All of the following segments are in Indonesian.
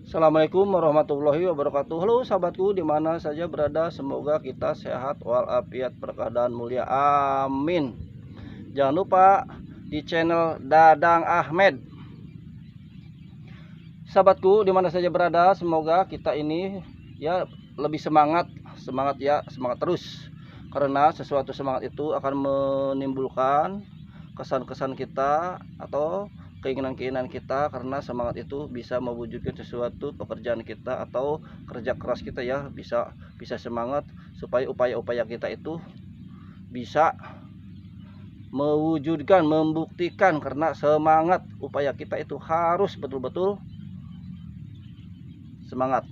Assalamualaikum warahmatullahi wabarakatuh. Halo sahabatku dimana saja berada, semoga kita sehat walafiat berkeadaan mulia, amin. Jangan lupa di channel Dadang Ahmed. Sahabatku dimana saja berada, semoga kita ini ya lebih semangat ya, semangat terus, karena sesuatu semangat itu akan menimbulkan kesan-kesan kita atau keinginan-keinginan kita, karena semangat itu bisa mewujudkan sesuatu pekerjaan kita atau kerja keras kita ya, bisa semangat supaya upaya-upaya kita itu bisa mewujudkan, membuktikan, karena semangat upaya kita itu harus betul-betul semangat.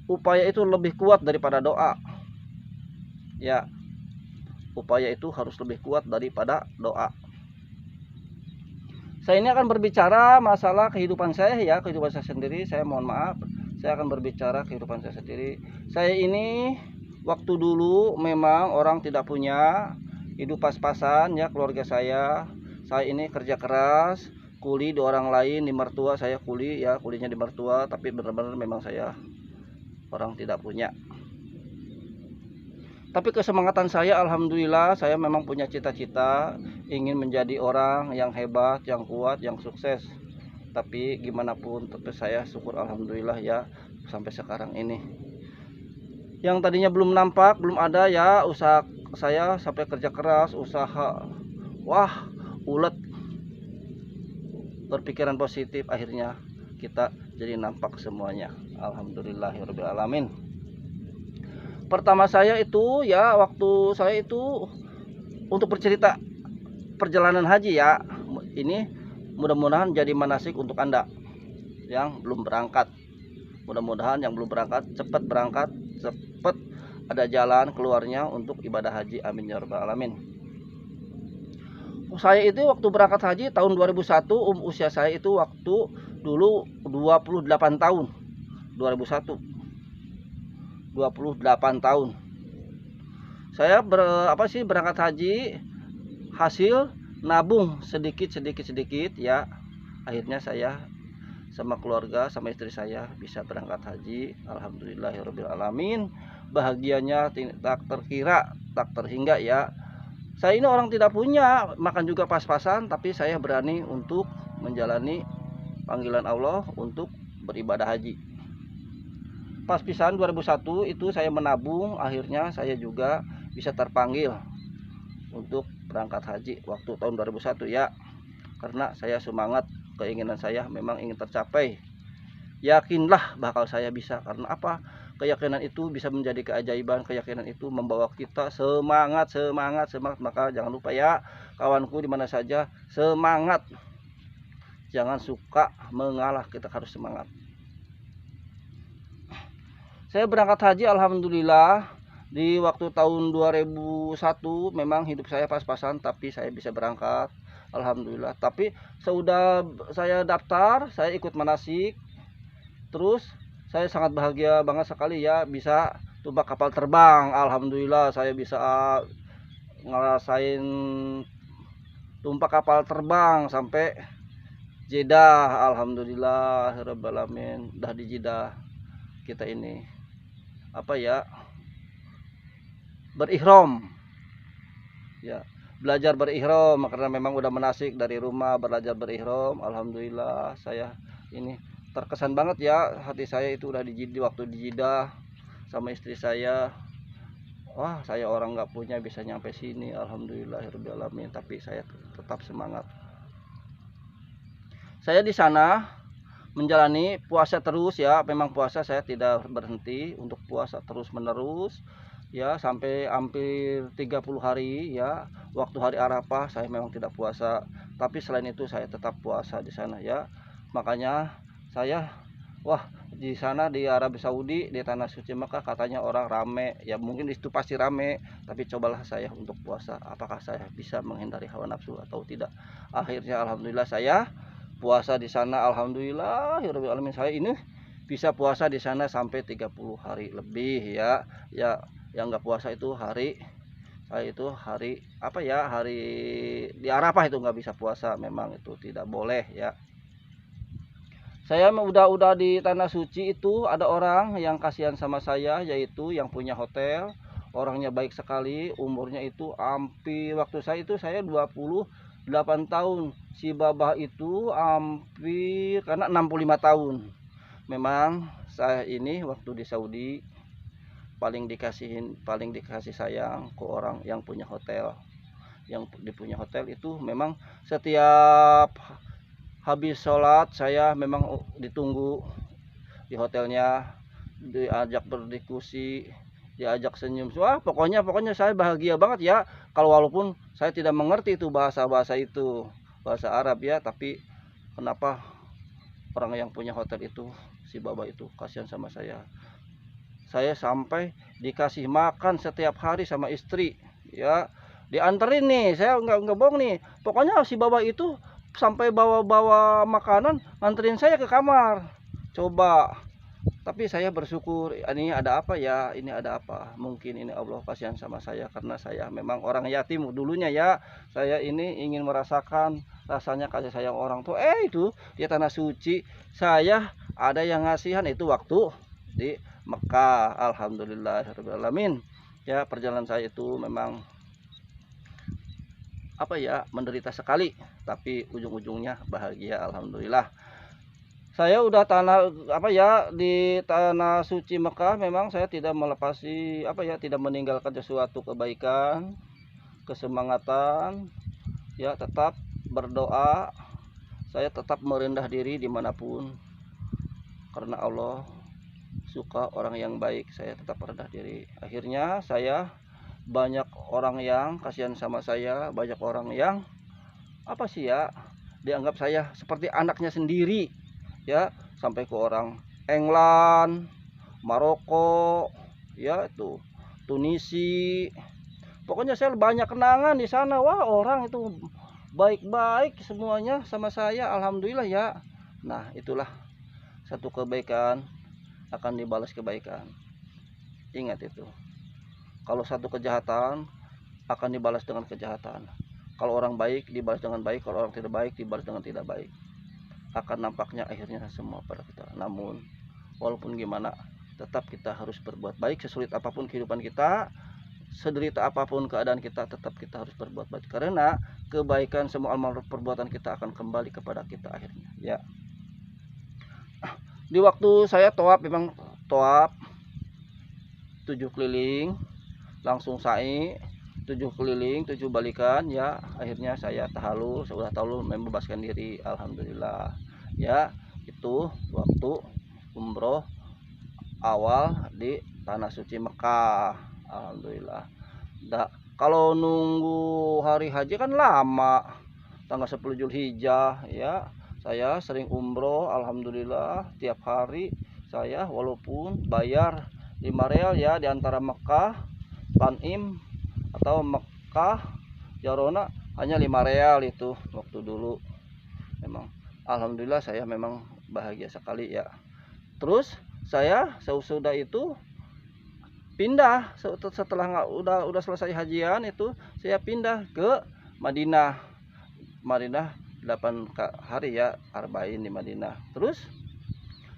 Upaya itu lebih kuat daripada doa ya, upaya itu harus lebih kuat daripada doa. Saya ini akan berbicara masalah kehidupan saya ya, kehidupan saya sendiri. Saya mohon maaf, saya akan berbicara kehidupan saya sendiri. Saya ini waktu dulu memang orang tidak punya, hidup pas-pasan ya keluarga saya. Saya ini kerja keras, kuli di orang lain, di mertua saya kuli ya, kulinya di mertua, tapi benar-benar memang saya orang tidak punya. Tapi kesemangatan saya, alhamdulillah, saya memang punya cita-cita ingin menjadi orang yang hebat, yang kuat, yang sukses. Tapi gimana pun tetap saya syukur alhamdulillah ya sampai sekarang ini. Yang tadinya belum nampak, belum ada ya usaha saya, sampai kerja keras, usaha, wah, ulet, berpikiran positif, akhirnya kita jadi nampak semuanya. Alhamdulillahirabbil alamin. Pertama saya itu ya, waktu saya itu untuk bercerita perjalanan haji ya, ini mudah-mudahan jadi manasik untuk Anda yang belum berangkat. Mudah-mudahan yang belum berangkat cepat berangkat, cepat ada jalan keluarnya untuk ibadah haji, amin ya rabbal alamin. Saya itu waktu berangkat haji tahun 2001, usia saya itu waktu dulu 28 tahun. 2001 28 tahun. Saya berangkat haji hasil nabung sedikit ya. Akhirnya saya sama keluarga, sama istri saya bisa berangkat haji, alhamdulillahirabbil alamin. Bahagianya tak terkira, tak terhingga ya. Saya ini orang tidak punya, makan juga pas-pasan, tapi saya berani untuk menjalani panggilan Allah untuk beribadah haji. Pas pisan 2001 itu saya menabung, akhirnya saya juga bisa terpanggil untuk berangkat haji waktu tahun 2001 ya, karena saya semangat, keinginan saya memang ingin tercapai. Yakinlah bakal saya bisa, karena apa? Keyakinan itu bisa menjadi keajaiban, keyakinan itu membawa kita semangat. Maka jangan lupa ya kawanku dimana saja, semangat, jangan suka mengalah, kita harus semangat. Saya berangkat haji alhamdulillah di waktu tahun 2001, memang hidup saya pas-pasan tapi saya bisa berangkat alhamdulillah. Tapi sudah saya daftar, saya ikut manasik, terus saya sangat bahagia banget sekali ya bisa tumbak kapal terbang. Alhamdulillah saya bisa ngerasain tumpak kapal terbang sampai Jeddah, alhamdulillah rabbil alamin. Dah di Jeddah kita ini apa ya, berihram ya, belajar berihram, karena memang udah manasik dari rumah, belajar berihram. Alhamdulillah saya ini terkesan banget ya, hati saya itu udah waktu di Jeddah sama istri saya. Wah, saya orang nggak punya bisa nyampe sini, alhamdulillahirabbil alamin. Tapi saya tetap semangat. Saya di sana menjalani puasa terus ya, memang puasa saya tidak berhenti, untuk puasa terus menerus ya sampai hampir 30 hari ya. Waktu hari Arafah saya memang tidak puasa, tapi selain itu saya tetap puasa di sana ya. Makanya saya, wah, di sana di Arab Saudi, di tanah suci Mekah, katanya orang rame ya, mungkin itu pasti rame, tapi cobalah saya untuk puasa, apakah saya bisa menghindari hawa nafsu atau tidak. Akhirnya alhamdulillah saya puasa di sana, alhamdulillah ya rabbil alamin. Saya ini bisa puasa di sana sampai 30 hari lebih ya. Yang nggak puasa itu hari, saya itu hari apa ya, hari di Arafah itu nggak bisa puasa, memang itu tidak boleh ya. Saya udah di tanah suci itu ada orang yang kasihan sama saya, yaitu yang punya hotel. Orangnya baik sekali, umurnya itu hampir waktu saya 28 tahun. Si babah itu hampir karena 65 tahun. Memang saya ini waktu di Saudi paling dikasih sayang ke orang yang punya hotel. Yang punya hotel itu memang setiap habis sholat saya memang ditunggu di hotelnya, diajak berdiskusi, diajak senyum. Wah, pokoknya saya bahagia banget ya. Kalau walaupun saya tidak mengerti itu bahasa itu, bahasa Arab ya, tapi kenapa orang yang punya hotel itu, si Baba itu kasihan sama saya. Saya sampai dikasih makan setiap hari sama istri ya. Dianterin nih, saya nggak bohong nih. Pokoknya si Baba itu sampai bawa makanan nganterin saya ke kamar. Coba, tapi saya bersyukur, ini ada apa ya, ini ada apa, mungkin ini Allah kasihan sama saya karena saya memang orang yatim dulunya ya. Saya ini ingin merasakan rasanya kasih sayang orang tua. Itu di tanah suci saya ada yang ngasihan itu waktu di Mekah. Alhamdulillahirobbilalamin ya. Perjalanan saya itu memang apa ya, menderita sekali, tapi ujung-ujungnya bahagia, alhamdulillah. Saya udah di tanah suci Mekah, memang saya tidak melepasi tidak meninggalkan sesuatu kebaikan, kesemangatan ya, tetap berdoa. Saya tetap merendah diri dimanapun karena Allah suka orang yang baik. Saya tetap merendah diri. Akhirnya saya banyak orang yang kasihan sama saya, banyak orang yang dianggap saya seperti anaknya sendiri ya, sampai ke orang England, Maroko ya, itu Tunisia. Pokoknya saya banyak kenangan di sana. Wah, orang itu baik-baik semuanya sama saya, alhamdulillah ya. Nah, itulah satu kebaikan akan dibalas kebaikan. Ingat itu. Kalau satu kejahatan akan dibalas dengan kejahatan. Kalau orang baik dibalas dengan baik, kalau orang tidak baik dibalas dengan tidak baik. Akan nampaknya akhirnya semua pada kita. Namun walaupun gimana, tetap kita harus berbuat baik. Sesulit apapun kehidupan kita, sederita apapun keadaan kita, tetap kita harus berbuat baik. Karena kebaikan semua amal perbuatan kita akan kembali kepada kita akhirnya ya. Di waktu saya tawaf, memang tawaf 7 keliling, langsung sa'i 7 keliling 7 balikan ya. Akhirnya saya tahalul, sudah tahalul membebaskan diri, alhamdulillah ya. Itu waktu umroh awal di tanah suci Mekah, alhamdulillah. Kalau nunggu hari haji kan lama, tanggal 10 Zulhijjah ya. Saya sering umroh, alhamdulillah, tiap hari saya walaupun bayar 5 real ya, di antara Mekah Tanim atau Mekah Jarona hanya 5 real itu waktu dulu. Memang alhamdulillah saya memang bahagia sekali ya. Terus saya sesudah itu pindah, setelah udah selesai hajian itu saya pindah ke Madinah. 8 hari ya, arba'in di Madinah. Terus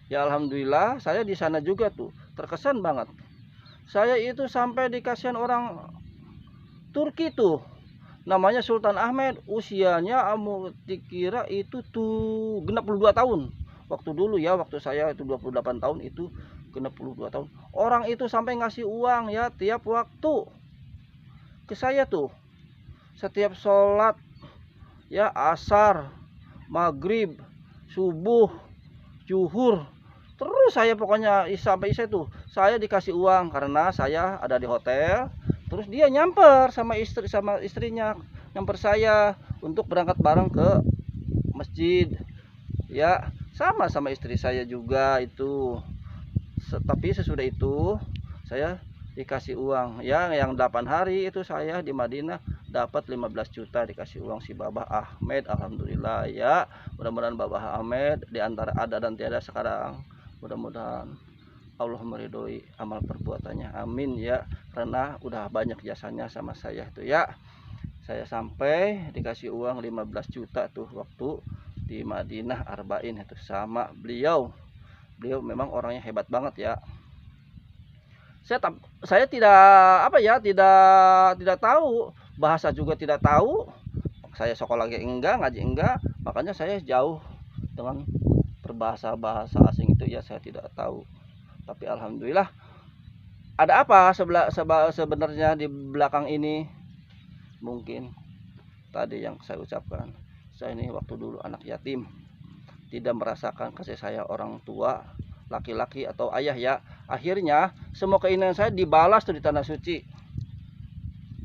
ya alhamdulillah saya di sana juga tuh terkesan banget. Saya itu sampai dikasihan orang Turki tuh, namanya Sultan Ahmed. Usianya dikira itu tuh genap 22 tahun waktu dulu ya. Waktu saya itu 28 tahun, itu genap 22 tahun. Orang itu sampai ngasih uang ya tiap waktu ke saya tuh, setiap sholat ya, asar, maghrib, subuh, zuhur. Terus saya pokoknya sampai isya tuh saya dikasih uang karena saya ada di hotel. Terus dia nyamper sama istrinya, nyamper saya untuk berangkat bareng ke masjid ya, sama istri saya juga itu. Tapi sesudah itu saya dikasih uang ya, yang 8 hari itu saya di Madinah dapat 15 juta dikasih uang si Babah Ahmed, alhamdulillah ya. Mudah-mudahan Babah Ahmed di antara ada dan tiada sekarang, mudah-mudahan Allah meridhoi amal perbuatannya, amin ya. Karena udah banyak jasanya sama saya itu ya. Saya sampai dikasih uang 15 juta tuh waktu di Madinah Arba'in itu sama beliau. Beliau memang orangnya hebat banget ya. Saya tidak apa ya, tidak tahu, bahasa juga tidak tahu. Saya sekolah lagi enggak, ngaji enggak, makanya saya jauh dengan berbahasa-bahasa asing itu ya, saya tidak tahu. Tapi alhamdulillah, ada apa sebenarnya di belakang ini? Mungkin tadi yang saya ucapkan, saya ini waktu dulu anak yatim, tidak merasakan kasih sayang orang tua, laki-laki atau ayah ya. Akhirnya semua keinginan saya dibalas tuh di tanah suci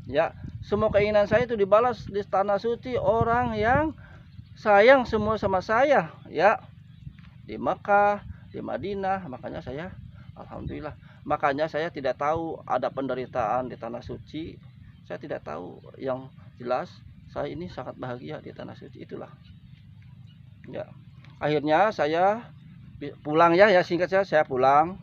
ya. Semua keinginan saya itu dibalas di tanah suci, orang yang sayang semua sama saya ya, di Makkah, di Madinah. Makanya saya alhamdulillah, makanya saya tidak tahu ada penderitaan di tanah suci, saya tidak tahu. Yang jelas saya ini sangat bahagia di tanah suci itulah ya. Akhirnya saya pulang ya, singkat saya pulang.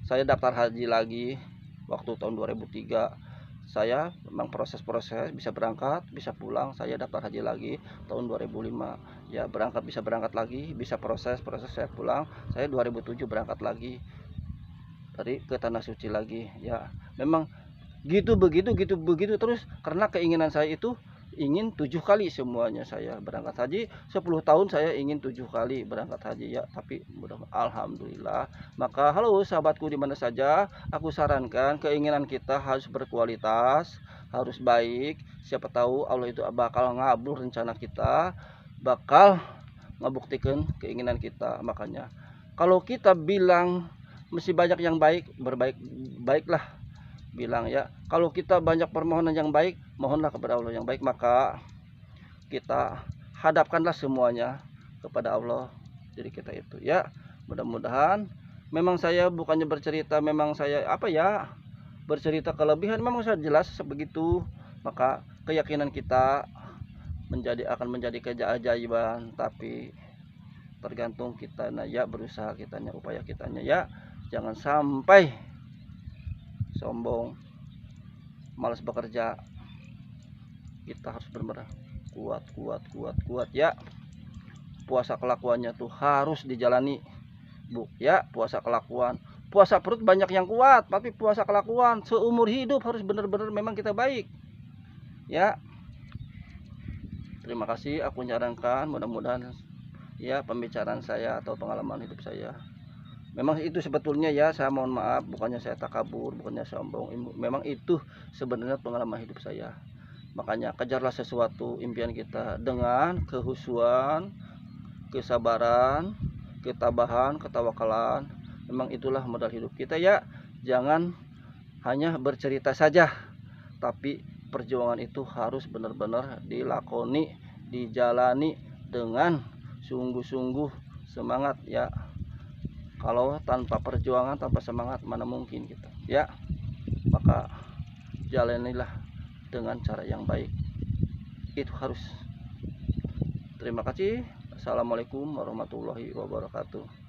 Saya daftar haji lagi waktu tahun 2003. Saya memang proses-proses bisa berangkat, bisa pulang. Saya daftar haji lagi tahun 2005. Ya, bisa berangkat lagi, bisa proses saya pulang. Saya 2007 berangkat lagi dari ke tanah suci lagi ya. Memang gitu begitu terus, karena keinginan saya itu ingin 7 kali semuanya saya berangkat haji. 10 tahun saya ingin 7 kali berangkat haji ya, tapi mudah alhamdulillah. Maka halo sahabatku di mana saja, aku sarankan keinginan kita harus berkualitas, harus baik. Siapa tahu Allah itu bakal ngabul rencana kita, bakal ngebuktikan keinginan kita. Makanya kalau kita bilang mesti banyak yang baik, baiklah bilang ya. Kalau kita banyak permohonan yang baik, mohonlah kepada Allah yang baik. Maka kita hadapkanlah semuanya kepada Allah diri kita itu ya. Mudah-mudahan, memang saya bukannya bercerita, memang saya apa ya, bercerita kelebihan, memang saya jelas begitu. Maka keyakinan kita akan menjadi keajaiban, tapi tergantung kita ya, berusaha kitanya, upaya kitanya ya. Jangan sampai sombong, malas bekerja. Kita harus benar-benar kuat ya. Puasa kelakuannya tuh harus dijalani Bu ya. Puasa kelakuan, puasa perut banyak yang kuat, tapi puasa kelakuan seumur hidup harus benar-benar memang kita baik ya. Terima kasih, aku nyarankan mudah-mudahan ya pembicaraan saya atau pengalaman hidup saya. Memang itu sebetulnya ya, saya mohon maaf, bukannya saya takabur, bukannya sombong. Memang itu sebenarnya pengalaman hidup saya. Makanya kejarlah sesuatu impian kita dengan kehusuan, kesabaran, ketabahan, ketawakalan. Memang itulah modal hidup kita ya. Jangan hanya bercerita saja, tapi perjuangan itu harus benar-benar dilakoni, dijalani dengan sungguh-sungguh semangat ya. Kalau tanpa perjuangan, tanpa semangat, mana mungkin kita ya. Maka jalanilah dengan cara yang baik, itu harus. Terima kasih. Assalamualaikum warahmatullahi wabarakatuh.